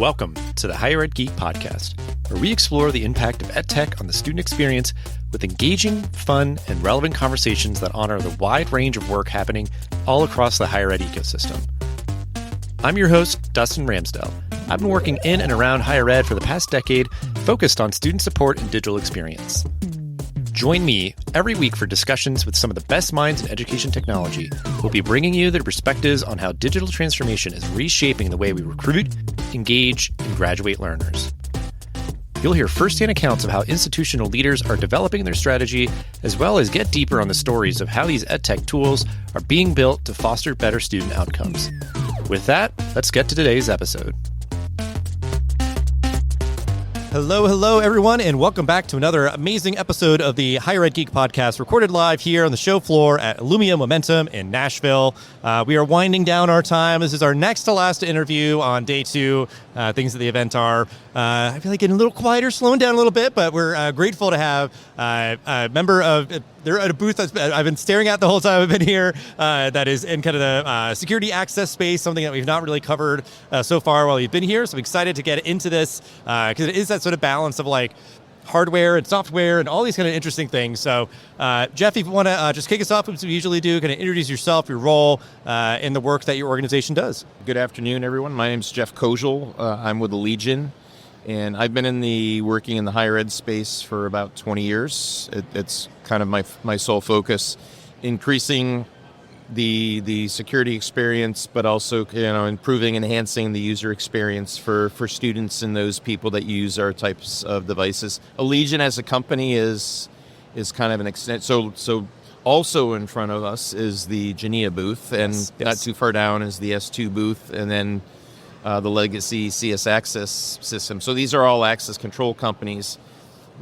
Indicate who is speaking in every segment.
Speaker 1: Welcome to the Higher Ed Geek Podcast, where we explore the impact of EdTech on the student experience with engaging, fun, and relevant conversations that honor the wide range of work happening all across the higher ed ecosystem. I'm your host, Dustin Ramsdell. I've been working in and around higher ed for the past decade, focused on student support and digital experience. Join me every week for discussions with some of the best minds in education technology who will be bringing you their perspectives on how digital transformation is reshaping the way we recruit, engage, and graduate learners. You'll hear firsthand accounts of how institutional leaders are developing their strategy, as well as get deeper on the stories of how these EdTech tools are being built to foster better student outcomes. With that, let's get to today's episode. Hello, everyone, and welcome back to another amazing episode of the Higher Ed Geek Podcast, recorded live here on the show floor at Illumia Momentum in Nashville. We are winding down our time. This is our next to last interview on day two. Things at the event are, I feel like getting a little quieter, slowing down a little bit, but we're grateful to have a member of, they're at a booth I've been staring at the whole time I've been here, that is in kind of the security access space, something that we've not really covered so far while we've been here. So I'm excited to get into this because it is that sort of balance of like hardware and software and all these kind of interesting things. So Jeff, if you want to just kick us off, as we usually do, kind of introduce yourself, your role in the work that your organization does.
Speaker 2: Good afternoon, everyone. My name is Jeff Koziol. I'm with Allegion, and I've been working in the higher ed space for about 20 years. It's kind of my sole focus, increasing the security experience, but also improving, enhancing the user experience for students and those people that use our types of devices. Allegion as a company is kind of an extent. So also in front of us is the Genea booth, and yes. Not too far down is the S2 booth, and then the legacy CS Access system. So these are all access control companies.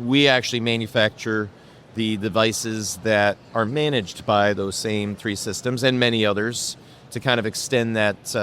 Speaker 2: We actually manufacture the devices that are managed by those same three systems and many others to kind of extend that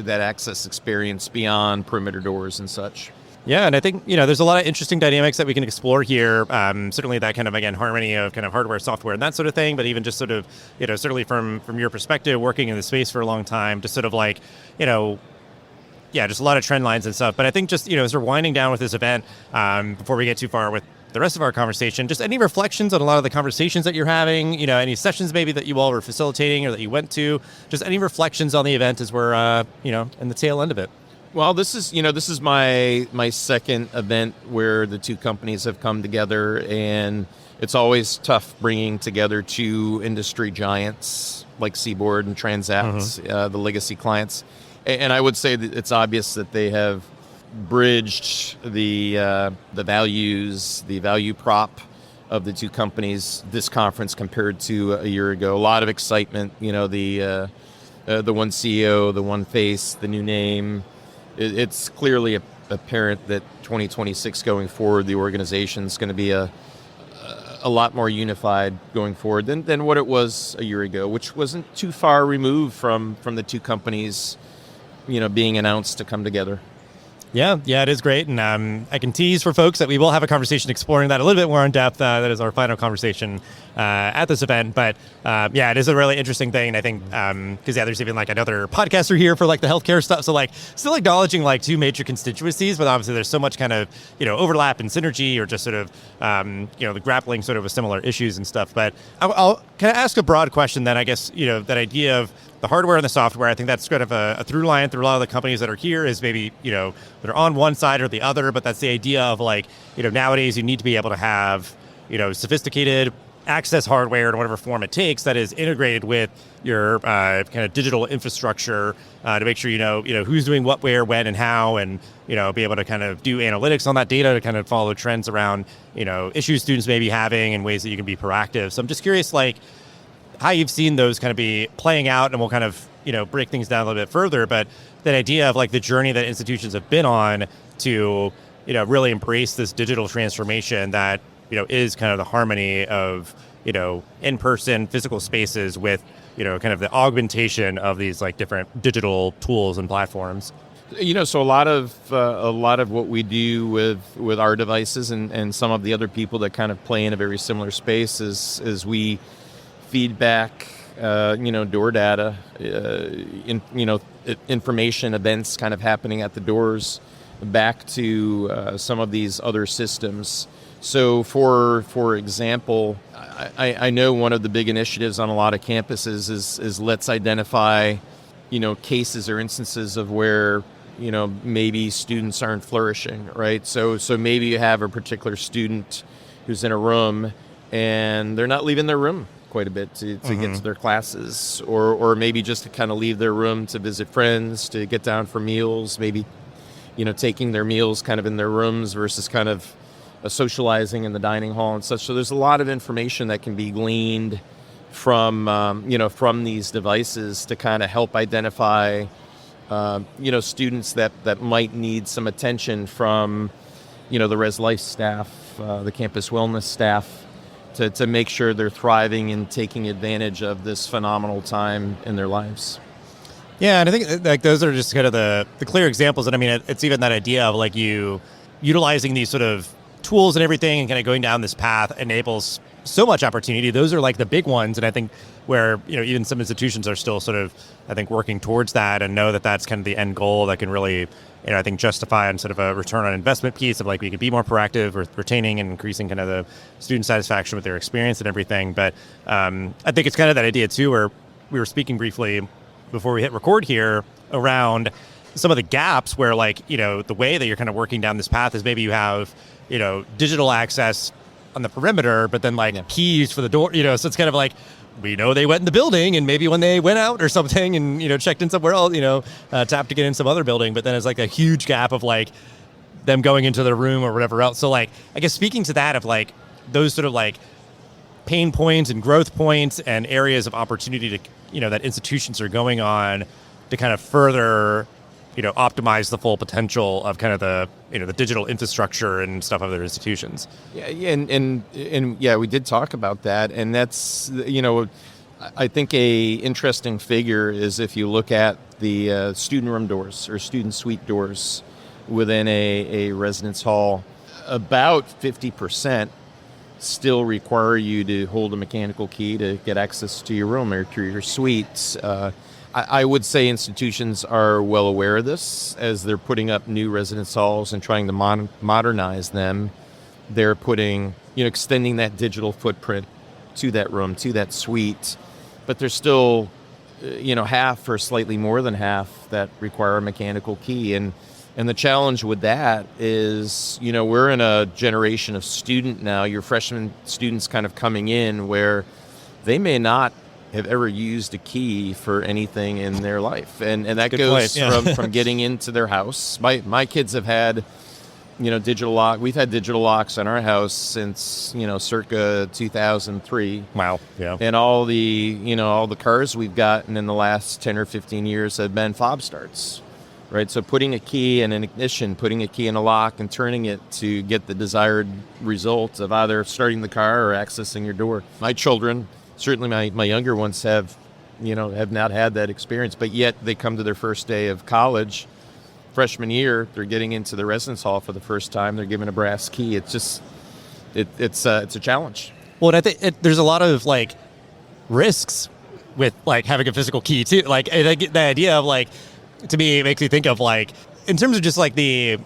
Speaker 2: access experience beyond perimeter doors and such.
Speaker 1: Yeah, and I think, there's a lot of interesting dynamics that we can explore here. Certainly that kind of, again, harmony of kind of hardware, software, and that sort of thing, but even just sort of, certainly from your perspective, working in the space for a long time, just sort of like, just a lot of trend lines and stuff. But I think just, as we're winding down with this event, before we get too far with the rest of our conversation, just any reflections on a lot of the conversations that you're having, any sessions maybe that you all were facilitating or that you went to, just any reflections on the event as we're, in the tail end of it.
Speaker 2: Well, this is my second event where the two companies have come together, and it's always tough bringing together two industry giants like Seaboard and Transact, the legacy clients. And I would say that it's obvious that they have bridged the values, the value prop of the two companies this conference compared to a year ago. A lot of excitement, the one CEO, the one face, the new name. It's clearly apparent that 2026 going forward, the organization is going to be a lot more unified going forward than what it was a year ago, which wasn't too far removed from the two companies, being announced to come together.
Speaker 1: Yeah, it is great. And I can tease for folks that we will have a conversation exploring that a little bit more in depth. That is our final conversation at this event. But it is a really interesting thing. I think because there's even like another podcaster here for like the healthcare stuff. So like still acknowledging like two major constituencies, but obviously there's so much kind of, overlap and synergy or just sort of, the grappling sort of with similar issues and stuff. But I'll kind of ask a broad question then, I guess, that idea of the hardware and the software. I think that's kind of a through line through a lot of the companies that are here is maybe, that are on one side or the other, but that's the idea of like, nowadays you need to be able to have, sophisticated access hardware in whatever form it takes that is integrated with your kind of digital infrastructure to make sure who's doing what, where, when, and how, and be able to kind of do analytics on that data to kind of follow trends around issues students may be having and ways that you can be proactive. So I'm just curious, like, how you've seen those kind of be playing out, and we'll kind of, break things down a little bit further, but that idea of like the journey that institutions have been on to, really embrace this digital transformation that, is kind of the harmony of, in-person physical spaces with, kind of the augmentation of these like different digital tools and platforms.
Speaker 2: So a lot of what we do with our devices and some of the other people that kind of play in a very similar space is we feedback, door data, information, events kind of happening at the doors back to some of these other systems. So for example, I know one of the big initiatives on a lot of campuses is let's identify, cases or instances of where, maybe students aren't flourishing, right? So maybe you have a particular student who's in a room and they're not leaving their room quite a bit to get to their classes, or maybe just to kind of leave their room to visit friends, to get down for meals, maybe, taking their meals kind of in their rooms versus kind of socializing in the dining hall and such. So there's a lot of information that can be gleaned from, from these devices to kind of help identify, students that might need some attention from, the Res Life staff, the campus wellness staff, to make sure they're thriving and taking advantage of this phenomenal time in their lives.
Speaker 1: Yeah, and I think like those are just kind of the clear examples. And I mean, it's even that idea of like you utilizing these sort of tools and everything and kind of going down this path enables so much opportunity. Those are like the big ones. And I think where, even some institutions are still sort of, I think, working towards that and know that that's kind of the end goal that can really, I think justify on sort of a return on investment piece of like we could be more proactive with retaining and increasing kind of the student satisfaction with their experience and everything. But I think it's kind of that idea too, where we were speaking briefly before we hit record here around some of the gaps where like, the way that you're kind of working down this path is maybe you have, digital access on the perimeter, but then like keys for the door, so it's kind of like, we know they went in the building and maybe when they went out or something and, checked in somewhere else, tapped to get in some other building, but then it's like a huge gap of like them going into their room or whatever else. So like, I guess speaking to that of like those sort of like pain points and growth points and areas of opportunity to, that institutions are going on to kind of further, optimize the full potential of kind of the, the digital infrastructure and stuff of their institutions.
Speaker 2: Yeah, and yeah, we did talk about that, and that's, I think a interesting figure is if you look at the student room doors or student suite doors within a residence hall, about 50% still require you to hold a mechanical key to get access to your room or to your suite. I would say institutions are well aware of this as they're putting up new residence halls and trying to modernize them. They're putting, extending that digital footprint to that room, to that suite. But there's still, half or slightly more than half that require a mechanical key. And the challenge with that is, we're in a generation of student now, your freshman students kind of coming in where they may not have ever used a key for anything in their life. And that goes from getting into their house. My kids have had, digital lock. We've had digital locks in our house since, circa 2003.
Speaker 1: Wow. Yeah.
Speaker 2: And all the cars we've gotten in the last 10 or 15 years have been fob starts, right? So putting a key in an ignition, putting a key in a lock and turning it to get the desired result of either starting the car or accessing your door. My children, certainly my younger ones have not had that experience, but yet they come to their first day of college, freshman year, they're getting into the residence hall for the first time, they're given a brass key. It's just, it's a challenge.
Speaker 1: Well, and I think there's a lot of like risks with like having a physical key too. Like the idea of like, to me, it makes me think of like, in terms of just like the,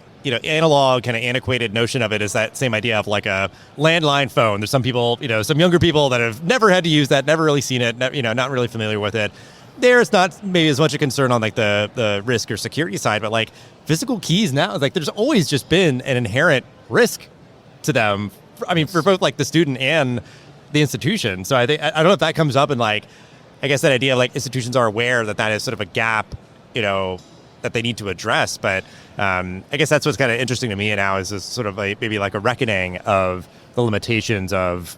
Speaker 1: analog kind of antiquated notion of it is that same idea of like a landline phone. There's some people, some younger people that have never had to use that, never really seen it, not really familiar with it. There's not maybe as much a concern on like the risk or security side, but like physical keys now, like there's always just been an inherent risk to them. I mean, for both like the student and the institution. So I don't know if that comes up in like, I guess that idea of like institutions are aware that is sort of a gap, that they need to address. But I guess that's what's kind of interesting to me now is this sort of like maybe like a reckoning of the limitations of,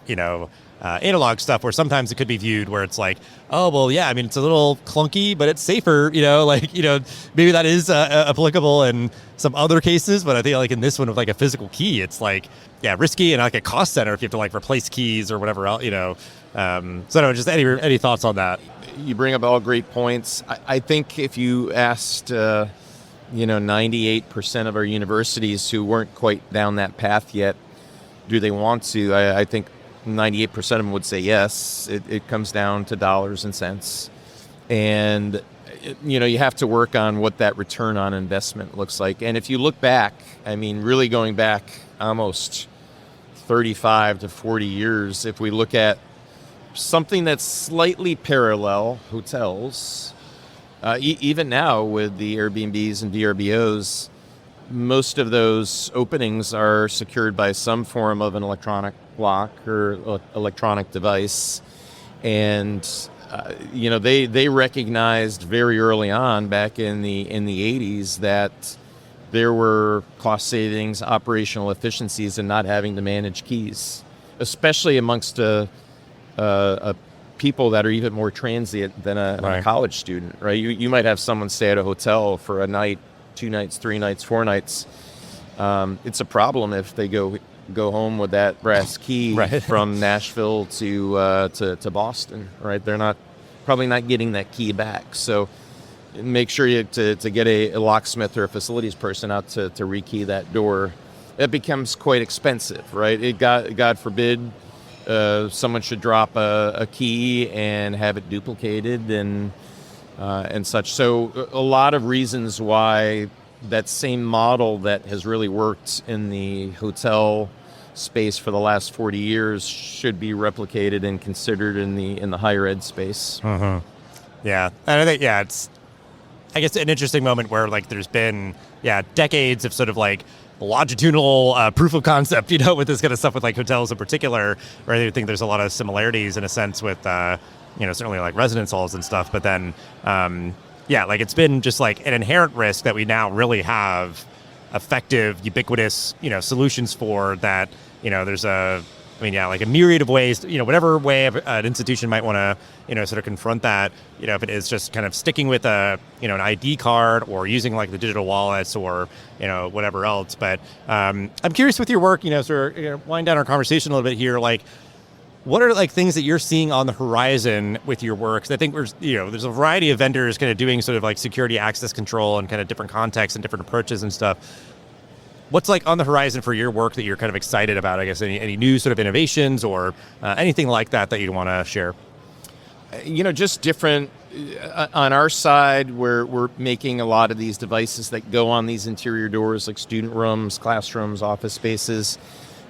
Speaker 1: analog stuff where sometimes it could be viewed where it's like, oh, well, yeah, I mean, it's a little clunky, but it's safer, maybe that is applicable in some other cases. But I think like in this one with like a physical key, it's like, yeah, risky and like a cost center if you have to like replace keys or whatever else, So I don't know, just any thoughts on that?
Speaker 2: You bring up all great points. I think if you asked, 98% of our universities who weren't quite down that path yet, do they want to? I think 98% of them would say yes. It comes down to dollars and cents. And, you have to work on what that return on investment looks like. And if you look back, I mean, really going back almost 35 to 40 years, if we look at something that's slightly parallel, hotels, even now with the Airbnbs and VRBOs, most of those openings are secured by some form of an electronic lock or electronic device. And they recognized very early on, back in the 80s, that there were cost savings, operational efficiencies in not having to manage keys, especially amongst people that are even more transient than a college student, right? You might have someone stay at a hotel for a night, 2 nights, 3 nights, 4 nights. It's a problem if they go home with that brass key from Nashville to Boston, right? They're probably not getting that key back. So make sure to get a locksmith or a facilities person out to rekey that door. It becomes quite expensive, right? God forbid someone should drop a key and have it duplicated and such. So a lot of reasons why that same model that has really worked in the hotel space for the last 40 years should be replicated and considered in the higher ed space.
Speaker 1: Mm-hmm. Yeah, and I think it's, I guess, an interesting moment where there's been decades of sort of longitudinal proof of concept, with this kind of stuff with hotels in particular, where I think there's a lot of similarities in a sense with certainly residence halls and stuff, but then it's been just an inherent risk that we now really have effective, ubiquitous, solutions for that. There's a myriad of ways, whatever way an institution might want to, sort of confront that, if it is just kind of sticking with an ID card or using the digital wallets or, whatever else. But I'm curious with your work, sort of wind down our conversation a little bit here, what are things that you're seeing on the horizon with your work? 'Cause I think there's a variety of vendors kind of doing sort of security access control and kind of different contexts and different approaches and stuff. What's on the horizon for your work that you're kind of excited about? I guess any new sort of innovations or anything like that you'd want to share?
Speaker 2: Just different. On our side, we're making a lot of these devices that go on these interior doors, like student rooms, classrooms, office spaces.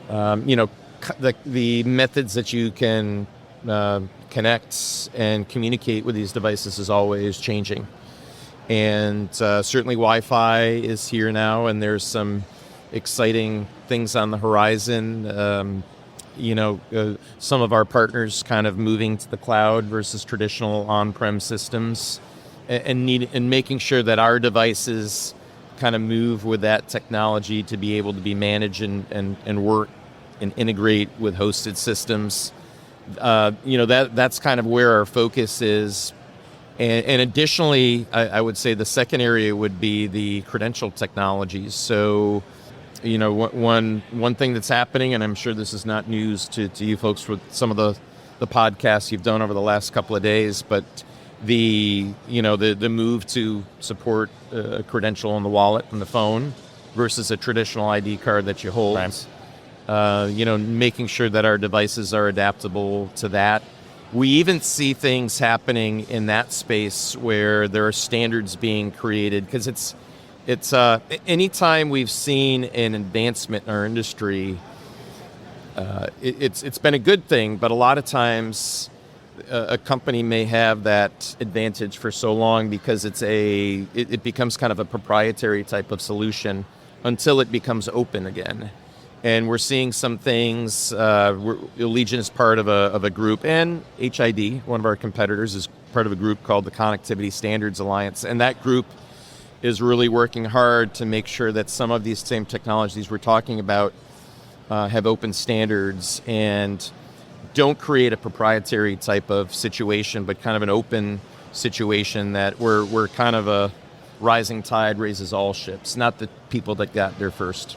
Speaker 2: The methods that you can connect and communicate with these devices is always changing. And certainly Wi-Fi is here now, and there's some exciting things on the horizon. Some of our partners kind of moving to the cloud versus traditional on-prem systems, and making sure that our devices kind of move with that technology to be able to be managed and work and integrate with hosted systems. That's kind of where our focus is. And additionally, I would say the second area would be the credential technologies. So, one thing that's happening, and I'm sure this is not news to you folks with some of the podcasts you've done over the last couple of days, but the move to support a credential on the wallet and the phone versus a traditional ID card that you hold. Right. Making sure that our devices are adaptable to that. We even see things happening in that space where there are standards being created, because it's anytime we've seen an advancement in our industry, it's been a good thing, but a lot of times a company may have that advantage for so long because it becomes kind of a proprietary type of solution until it becomes open again. And we're seeing some things. Allegion is part of a group, and HID, one of our competitors, is part of a group called the Connectivity Standards Alliance. And that group is really working hard to make sure that some of these same technologies we're talking about have open standards and don't create a proprietary type of situation, but kind of an open situation that we're kind of a rising tide raises all ships, not the people that got there first.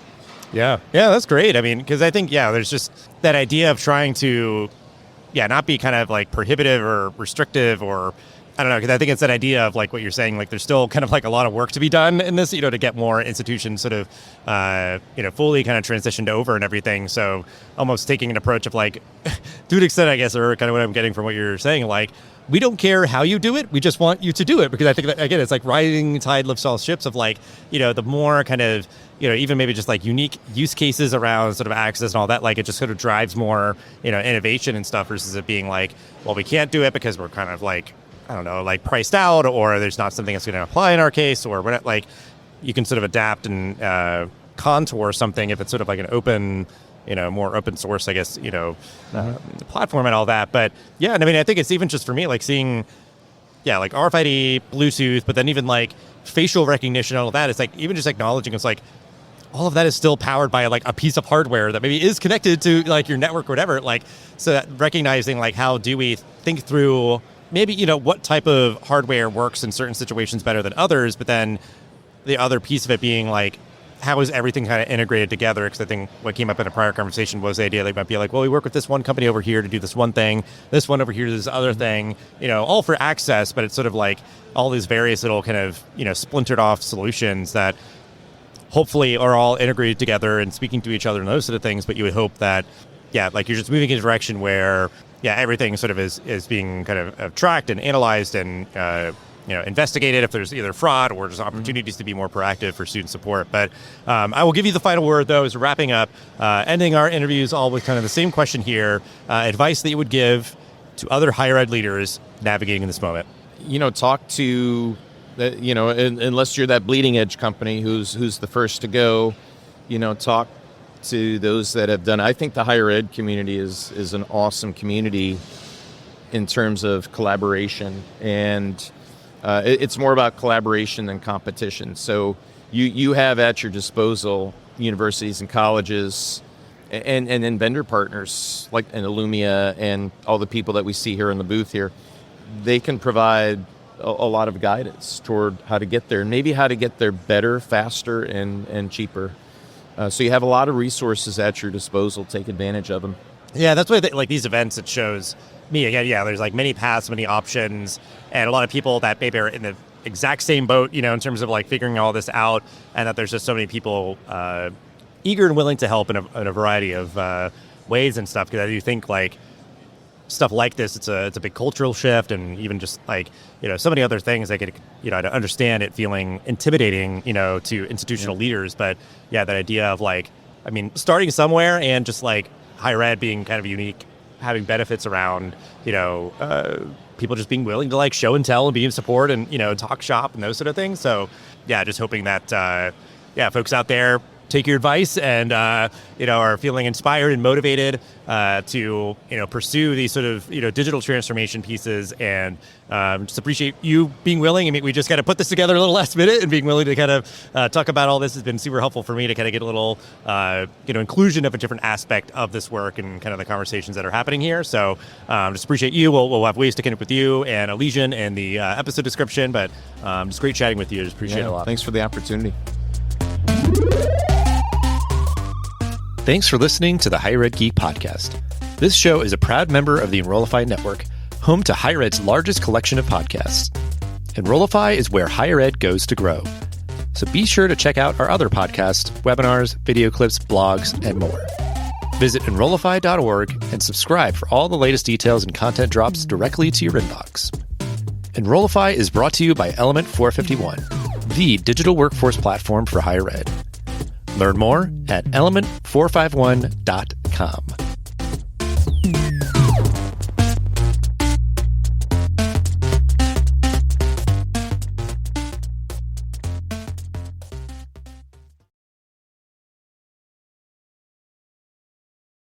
Speaker 1: Yeah, that's great. I mean, because I think, there's just that idea of trying to, not be kind of prohibitive or restrictive or I don't know, because I think it's that idea of like what you're saying, like there's still kind of like a lot of work to be done in this, to get more institutions sort of, fully kind of transitioned over and everything. So almost taking an approach of like, to an extent, I guess, or kind of what I'm getting from what you're saying, like, we don't care how you do it. We just want you to do it. Because I think that, again, it's like rising tide lifts all ships of like, the more kind of, even maybe just like unique use cases around sort of access and all that, like it just sort of drives more, innovation and stuff versus it being like, well, we can't do it because we're kind of like, I don't know, like priced out, or there's not something that's going to apply in our case, or what, like you can sort of adapt and contour something if it's sort of like an open, more open source, I guess, platform and all that. But yeah, and I mean, I think it's even just for me, like seeing, like RFID, Bluetooth, but then even like facial recognition and all that, it's like even just acknowledging it's like all of that is still powered by like a piece of hardware that maybe is connected to like your network or whatever. Like, so that recognizing like how do we think through maybe, what type of hardware works in certain situations better than others, but then the other piece of it being like, how is everything kind of integrated together? Because I think what came up in a prior conversation was the idea they might be like, well, we work with this one company over here to do this one thing, this one over here to this other thing, all for access, but it's sort of like all these various little kind of, splintered off solutions that hopefully are all integrated together and speaking to each other and those sort of things. But you would hope that, like you're just moving in a direction where, everything sort of is being kind of tracked and analyzed and, investigated if there's either fraud or just opportunities to be more proactive for student support. But I will give you the final word, though, as we're wrapping up, ending our interviews all with kind of the same question here, advice that you would give to other higher ed leaders navigating in this moment.
Speaker 2: Talk to, unless you're that bleeding edge company who's the first to go, talk to those that have done. I think the higher ed community is an awesome community in terms of collaboration, and it's more about collaboration than competition. So you have at your disposal universities and colleges and then vendor partners like an Illumia and all the people that we see here in the booth here. They can provide a lot of guidance toward how to get there, and maybe how to get there better, faster, and cheaper. So you have a lot of resources at your disposal. Take advantage of them.
Speaker 1: Yeah, that's why like these events, it shows me again. Yeah, there's like many paths, many options, and a lot of people that maybe are in the exact same boat, in terms of like figuring all this out, and that there's just so many people eager and willing to help in a variety of ways and stuff. Because I do think like stuff like this, it's a big cultural shift, and even just like so many other things I could to understand it feeling intimidating to institutional leaders. But yeah, that idea of like, I mean, starting somewhere and just like higher ed being kind of unique, having benefits around people just being willing to like show and tell and be in support and talk shop and those sort of things. So yeah, just hoping that folks out there take your advice and are feeling inspired and motivated to pursue these sort of digital transformation pieces, and just appreciate you being willing. I mean, we just kind of put this together a little last minute, and being willing to kind of talk about all this has been super helpful for me to kind of get a little inclusion of a different aspect of this work and kind of the conversations that are happening here. So just appreciate you. We'll have ways to connect with you and Allegion in the episode description, but just great chatting with you. Just appreciate it a lot.
Speaker 2: Thanks for the opportunity.
Speaker 3: Thanks for listening to the Higher Ed Geek Podcast. This show is a proud member of the Enrollify Network, home to Higher Ed's largest collection of podcasts. Enrollify is where higher ed goes to grow. So be sure to check out our other podcasts, webinars, video clips, blogs, and more. Visit Enrollify.org and subscribe for all the latest details and content drops directly to your inbox. Enrollify is brought to you by Element 451, the digital workforce platform for higher ed. Learn more at element451.com.